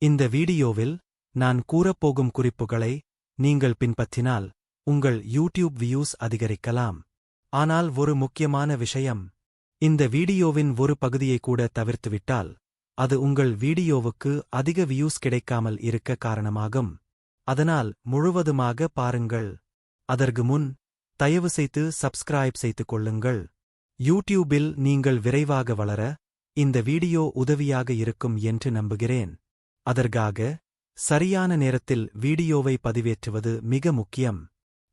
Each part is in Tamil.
இந்த வீடியோவில் நான் கூறப்போகும் குறிப்புகளை நீங்கள் பின்பற்றினால் உங்கள் யூடியூப் வியூஸ் அதிகரிக்கலாம். ஆனால் ஒரு முக்கியமான விஷயம், இந்த வீடியோவின் ஒரு பகுதியை கூட தவிர்த்துவிட்டால் அது உங்கள் வீடியோவுக்கு அதிக வியூஸ் கிடைக்காமல் இருக்க காரணமாகும். அதனால் முழுவதுமாக பாருங்கள். அதற்கு முன் தயவுசெய்து சப்ஸ்கிரைப் செய்து கொள்ளுங்கள். யூடியூபில் நீங்கள் விரைவாக வளர இந்த வீடியோ உதவியாக இருக்கும் என்று நம்புகிறேன். அதற்காக சரியான நேரத்தில் வீடியோவை பதிவேற்றுவது மிக முக்கியம்.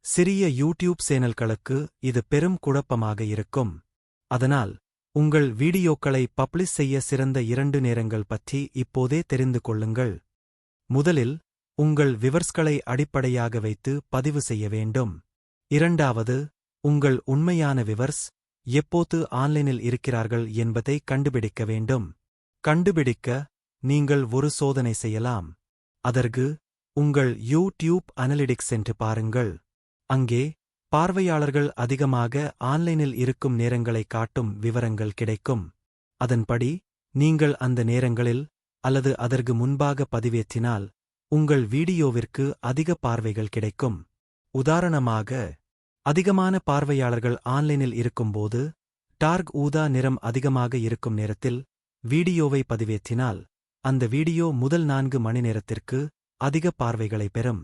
சிறிய யூடியூப் சேனல்களுக்கு இது பெரும் குழப்பமாக இருக்கும். அதனால் உங்கள் வீடியோக்களை பப்ளிஷ் செய்ய சிறந்த 2 நேரங்கள் பற்றி இப்போதே தெரிந்து கொள்ளுங்கள். முதலில் உங்கள் விவர்ஸ்களை அடிப்படையாக வைத்து பதிவு செய்ய வேண்டும். இரண்டாவது, உங்கள் உண்மையான விவர்ஸ் எப்போது ஆன்லைனில் இருக்கிறார்கள் என்பதை கண்டுபிடிக்க வேண்டும். கண்டுபிடிக்க நீங்கள் ஒரு சோதனை செய்யலாம். அதற்கு உங்கள் யூடியூப் அனலிட்டிக்ஸ் சென்று பாருங்கள். அங்கே பார்வையாளர்கள் அதிகமாக ஆன்லைனில் இருக்கும் நேரங்களை காட்டும் விவரங்கள் கிடைக்கும். அதன்படி நீங்கள் அந்த நேரங்களில் அல்லது அதற்கு முன்பாக பதிவேற்றினால் உங்கள் வீடியோவிற்கு அதிக பார்வைகள் கிடைக்கும். உதாரணமாக, அதிகமான பார்வையாளர்கள் ஆன்லைனில் இருக்கும்போது டார்க் ஊதா நிறம் அதிகமாக இருக்கும் நேரத்தில் வீடியோவை பதிவேற்றினால் அந்த வீடியோ முதல் 4 மணி நேரத்திற்கு அதிக பார்வைகளை பெறும்.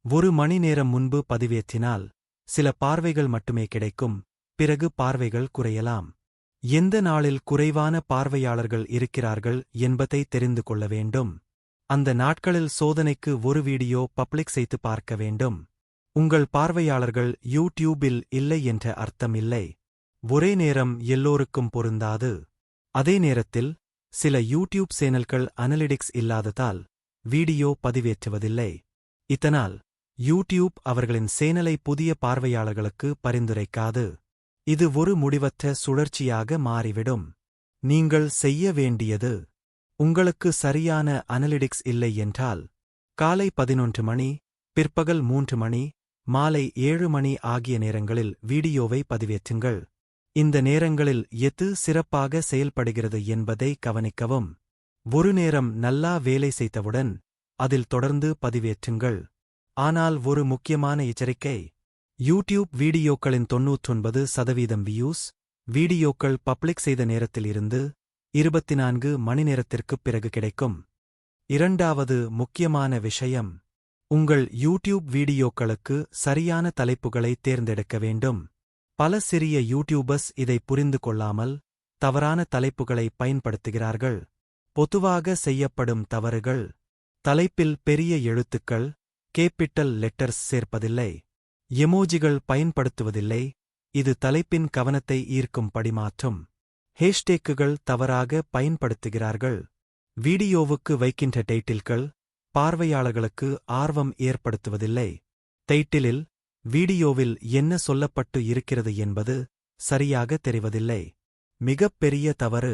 1 மணி நேரம் முன்பு பதிவேற்றினால் சில பார்வைகள் மட்டுமே கிடைக்கும். பிறகு பார்வைகள் குறையலாம். எந்த நாளில் குறைவான பார்வையாளர்கள் இருக்கிறார்கள் என்பதை தெரிந்து கொள்ள வேண்டும். அந்த நாட்களில் சோதனைக்கு ஒரு வீடியோ பப்ளிக் செய்து பார்க்க வேண்டும். உங்கள் பார்வையாளர்கள் யூடியூபில் இல்லை என்ற அர்த்தம் இல்லை. ஒரே நேரம் எல்லோருக்கும் பொருந்தாது. அதே நேரத்தில் சில யூடியூப் சேனல்கள் அனலிட்டிக்ஸ் இல்லாததால் வீடியோ பதிவேற்றுவதில்லை. இதனால் யூடியூப் அவர்களின் சேனலை புதிய பார்வையாளர்களுக்கு பரிந்துரைக்காது. இது ஒரு முடிவற்ற சுழற்சியாக மாறிவிடும். நீங்கள் செய்ய வேண்டியது, உங்களுக்கு சரியான அனலிட்டிக்ஸ் இல்லை என்றால் காலை 11 மணி, பிற்பகல் 3 மணி, மாலை 7 மணி ஆகிய நேரங்களில் வீடியோவை பதிவேற்றுங்கள். இந்த நேரங்களில் எது சிறப்பாக செயல்படுகிறது என்பதை கவனிக்கவும். ஒரு நேரம் நல்லா வேலை செய்தவுடன் அதில் தொடர்ந்து பதிவேற்றுங்கள். ஆனால் ஒரு முக்கியமான எச்சரிக்கை, யூடியூப் வீடியோக்களின் 99% வியூஸ் வீடியோக்கள் பப்ளிக் செய்த நேரத்தில் இருந்து 24 மணி நேரத்திற்குப் பிறகு கிடைக்கும். இரண்டாவது முக்கியமான விஷயம், உங்கள் யூடியூப் வீடியோக்களுக்கு சரியான தலைப்புகளை தேர்ந்தெடுக்க வேண்டும். பல சிறிய யூடியூபர்ஸ் இதை புரிந்து கொள்ளாமல் தவறான தலைப்புகளை பயன்படுத்துகிறார்கள். பொதுவாக செய்யப்படும் தவறுகள், தலைப்பில் பெரிய எழுத்துக்கள், கேப்பிட்டல் லெட்டர்ஸ் சேர்ப்பதில்லை, எமோஜிகள் பயன்படுத்துவதில்லை. இது தலைப்பின் கவனத்தை ஈர்க்கும் படிமாற்றும். ஹேஷ்டேக்குகள் தவறாக பயன்படுத்துகிறார்கள். வீடியோவுக்கு வைக்கின்ற டைட்டில்கள் பார்வையாளர்களுக்கு ஆர்வம் ஏற்படுத்துவதில்லை. டைட்டிலில் வீடியோவில் என்ன சொல்லப்பட்டு இருக்கிறது என்பது சரியாக தெரிவதில்லை. மிகப் பெரிய தவறு,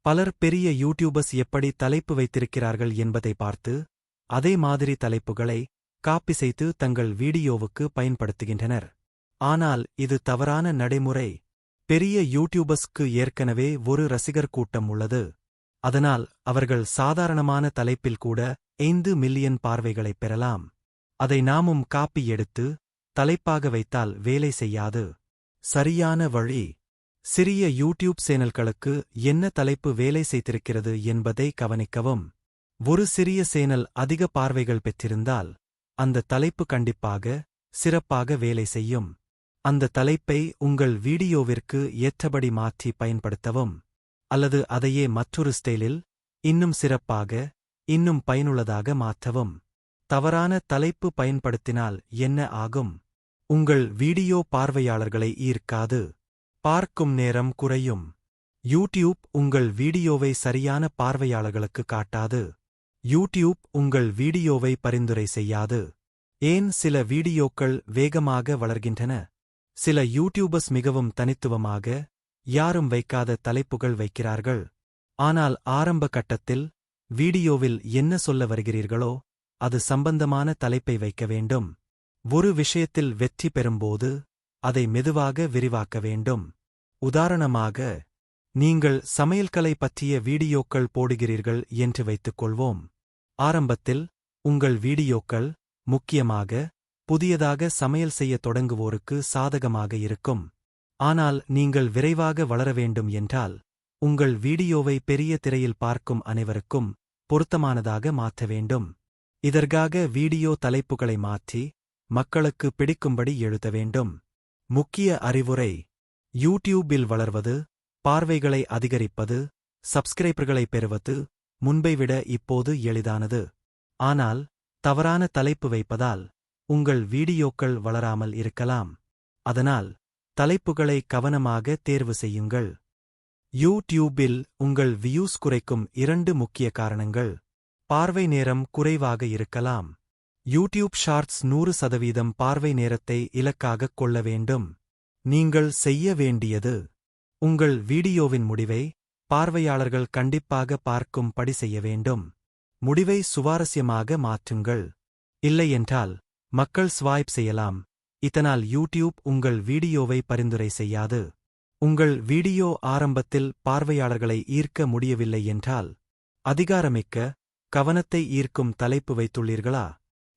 பலர் பெரிய யூடியூபர்ஸ் எப்படி தலைப்பு வைத்திருக்கிறார்கள் என்பதை பார்த்து அதே மாதிரி தலைப்புகளை காப்பி செய்து தங்கள் வீடியோவுக்கு பயன்படுத்துகின்றனர். ஆனால் இது தவறான நடைமுறை. பெரிய யூடியூபர்ஸ்க்கு ஏற்கனவே ஒரு ரசிகர் கூட்டம் உள்ளது. அதனால் அவர்கள் சாதாரணமான தலைப்பில் கூட 5 மில்லியன் பார்வைகளைப் பெறலாம். அதை நாமும் காப்பி எடுத்து தலைப்பாக வைத்தால் வேலை செய்யாது. சரியான வழி, சிறிய யூடியூப் சேனல்களுக்கு என்ன தலைப்பு வேலை செய்திருக்கிறது என்பதை கவனிக்கவும். ஒரு சிறிய சேனல் அதிக பார்வைகள் பெற்றிருந்தால் அந்த தலைப்பு கண்டிப்பாக சிறப்பாக வேலை செய்யும். அந்த தலைப்பை உங்கள் வீடியோவிற்கு ஏற்றபடி மாற்றி பயன்படுத்தவும். அல்லது அதையே மற்றொரு ஸ்டைலில் இன்னும் சிறப்பாக, இன்னும் பயனுள்ளதாக மாற்றவும். தவறான தலைப்பு பயன்படுத்தினால் என்ன ஆகும்? உங்கள் வீடியோ பார்வையாளர்களை ஈர்க்காது. பார்க்கும் நேரம் குறையும். யூடியூப் உங்கள் வீடியோவை சரியான பார்வையாளர்களுக்கு காட்டாது. யூடியூப் உங்கள் வீடியோவை பரிந்துரை செய்யாது. ஏன் சில வீடியோக்கள் வேகமாக வளர்கின்றன? சில யூடியூபர்ஸ் மிகவும் தனித்துவமாக, யாரும் வைக்காத தலைப்புகள் வைக்கிறார்கள். ஆனால் ஆரம்ப கட்டத்தில் வீடியோவில் என்ன சொல்ல வருகிறீர்களோ அது சம்பந்தமான தலைப்பை வைக்க வேண்டும். ஒரு விஷயத்தில் வெற்றி பெறும்போது அதை மெதுவாக விரிவாக்க வேண்டும். உதாரணமாக, நீங்கள் சமையல்கலை பற்றிய வீடியோக்கள் போடுகிறீர்கள் என்று வைத்துக் கொள்வோம். ஆரம்பத்தில் உங்கள் வீடியோக்கள் முக்கியமாக புதியதாக சமையல் செய்யத் தொடங்குவோருக்கு சாதகமாக இருக்கும். ஆனால் நீங்கள் விரைவாக வளர வேண்டும் என்றால் உங்கள் வீடியோவை பெரிய திரையில் பார்க்கும் அனைவருக்கும் பொருத்தமானதாக மாற்ற வேண்டும். இதற்காக வீடியோ தலைப்புகளை மாற்றி மக்களுக்கு பிடிக்கும்படி எழுத வேண்டும். முக்கிய அறிவுரை: யூடியூபில் வளர்வது, பார்வைகளை அதிகரிப்பது, சப்ஸ்கிரைபர்களை பெறுவது முன்பை விட இப்போது எளிதானது. ஆனால் தவறான தலைப்பு வைப்பதால் உங்கள் வீடியோக்கள் வளராமல் இருக்கலாம். அதனால் தலைப்புகளை கவனமாக தேர்வு செய்யுங்கள். யூடியூபில் உங்கள் வியூஸ் குறைக்கும் 2 முக்கிய காரணங்கள். பார்வை நேரம் குறைவாக இருக்கலாம். யூடியூப் ஷார்ட்ஸ் 100% பார்வை நேரத்தை இலக்காகக் கொள்ள வேண்டும். நீங்கள் செய்ய வேண்டியது, உங்கள் வீடியோவின் முடிவை பார்வையாளர்கள் கண்டிப்பாக பார்க்கும் படி செய்ய வேண்டும். முடிவை சுவாரஸ்யமாக மாற்றுங்கள். இல்லையென்றால் மக்கள் ஸ்வைப் செய்யலாம். இதனால் யூடியூப் உங்கள் வீடியோவை பரிந்துரை செய்யாது. உங்கள் வீடியோ ஆரம்பத்தில் பார்வையாளர்களை ஈர்க்க முடியவில்லை என்றால் அதிகாரமிக்க, கவனத்தை ஈர்க்கும் தலைப்பு வைத்துள்ளீர்களா?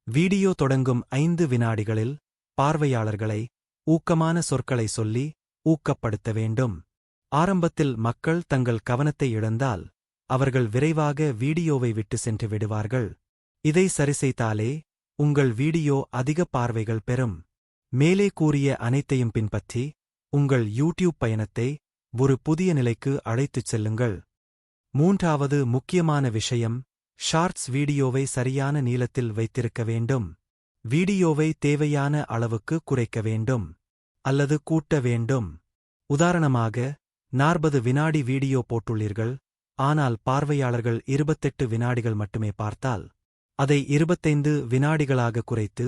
வீடியோ தொடங்கும் 5 வினாடிகளில் பார்வையாளர்களை ஊக்கமான சொற்களை சொல்லி ஊக்கப்படுத்த வேண்டும். ஆரம்பத்தில் மக்கள் தங்கள் கவனத்தை இழந்தால் அவர்கள் விரைவாக வீடியோவை விட்டு சென்று விடுவார்கள். இதை சரிசெய்தாலே உங்கள் வீடியோ அதிக பார்வைகள் பெறும். மேலே கூறிய அனைத்தையும் பின்பற்றி உங்கள் யூடியூப் பயணத்தை ஒரு புதிய நிலைக்கு அழைத்துச் செல்லுங்கள். 3வது முக்கியமான விஷயம்: ஷார்ட்ஸ் வீடியோவை சரியான நீளத்தில் வைத்திருக்க வேண்டும். வீடியோவை தேவையான அளவுக்கு குறைக்க வேண்டும் அல்லது கூட்ட வேண்டும். உதாரணமாக 40 வினாடி வீடியோ போட்டுள்ளீர்கள், ஆனால் பார்வையாளர்கள் 28 வினாடிகள் மட்டுமே பார்த்தால் அதை 25 வினாடிகளாக குறைத்து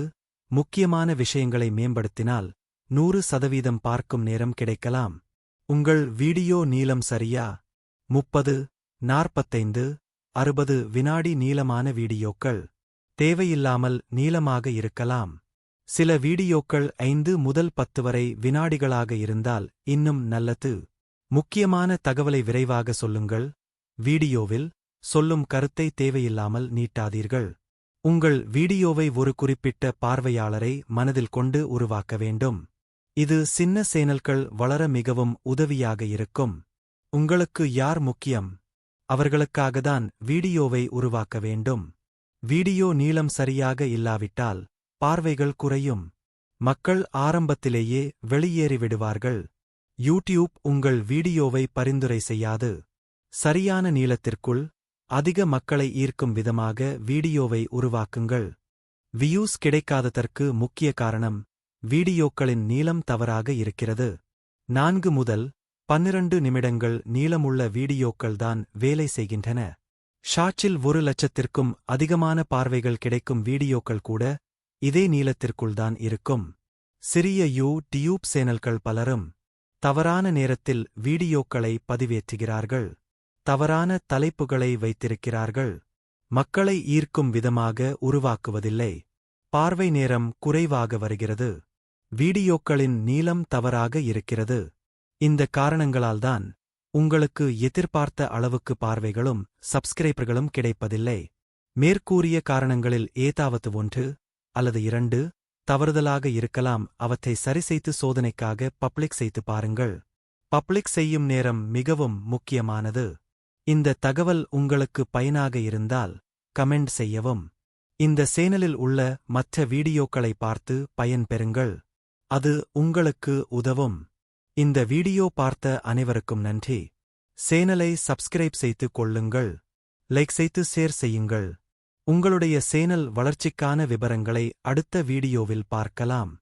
முக்கியமான விஷயங்களை மேம்படுத்தினால் 100% பார்க்கும் நேரம் கிடைக்கலாம். உங்கள் வீடியோ நீளம் சரியா? 30, 45, 60 வினாடி நீளமான வீடியோக்கள் தேவையில்லாமல் நீளமாக இருக்கலாம். சில வீடியோக்கள் 5 முதல் 10 வரை வினாடிகளாக இருந்தால் இன்னும் நல்லது. முக்கியமான தகவலை விரைவாக சொல்லுங்கள். வீடியோவில் சொல்லும் கருத்தை தேவையில்லாமல் நீட்டாதீர்கள். உங்கள் வீடியோவை ஒரு குறிப்பிட்ட பார்வையாளரை மனதில் கொண்டு உருவாக்க வேண்டும். இது சின்ன சேனல்கள் வளர மிகவும் உதவியாக இருக்கும். உங்களுக்கு யார் முக்கியம்? அவர்களுக்காகத்தான் வீடியோவை உருவாக்க வேண்டும். வீடியோ நீளம் சரியாக இல்லாவிட்டால் பார்வைகள் குறையும். மக்கள் ஆரம்பத்திலேயே வெளியேறிவிடுவார்கள். யூடியூப் உங்கள் வீடியோவை பரிந்துரை செய்யாது. சரியான நீளத்திற்குள் அதிக மக்களை ஈர்க்கும் விதமாக வீடியோவை உருவாக்குங்கள். வியூஸ் கிடைக்காததற்கு முக்கிய காரணம் வீடியோக்களின் நீளம் தவறாக இருக்கிறது. 4 முதல் 12 நிமிடங்கள் நீளமுள்ள வீடியோக்கள்தான் வேலை செய்கின்றன. ஷார்ட்ஸில் 1,00,000க்கும் அதிகமான பார்வைகள் கிடைக்கும் வீடியோக்கள் கூட இதே நீளத்திற்குள்தான் இருக்கும். சிறிய யூடியூப் சேனல்கள் பலரும் தவறான நேரத்தில் வீடியோக்களை பதிவேற்றுகிறார்கள். தவறான தலைப்புகளை வைத்திருக்கிறார்கள். மக்களை ஈர்க்கும் விதமாக உருவாக்குவதில்லை. பார்வை நேரம் குறைவாக வருகிறது. வீடியோக்களின் நீளம் தவறாக இருக்கிறது. இந்த காரணங்களால்தான் உங்களுக்கு எதிர்பார்த்த அளவுக்கு பார்வைகளும் சப்ஸ்கிரைபர்களும் கிடைப்பதில்லை. மேற்கூறிய காரணங்களில் ஏதாவது 1 அல்லது 2 தவறுதலாக இருக்கலாம். அவற்றை சரிசெய்து சோதனைக்காக பப்ளிக் செய்து பாருங்கள். பப்ளிக் செய்யும் நேரம் மிகவும் முக்கியமானது. இந்த தகவல் உங்களுக்கு பயனாக இருந்தால் கமெண்ட் செய்யவும். இந்த சேனலில் உள்ள மற்ற வீடியோக்களை பார்த்து பயன் பெறுங்கள். அது உங்களுக்கு உதவும். இந்த வீடியோ பார்த்த அனைவருக்கும் நன்றி. சேனலை சப்ஸ்கிரைப் செய்து கொள்ளுங்கள். லைக் செய்து ஷேர் செய்யுங்கள். உங்களுடைய சேனல் வளர்ச்சிக்கான விபரங்களை அடுத்த வீடியோவில் பார்க்கலாம்.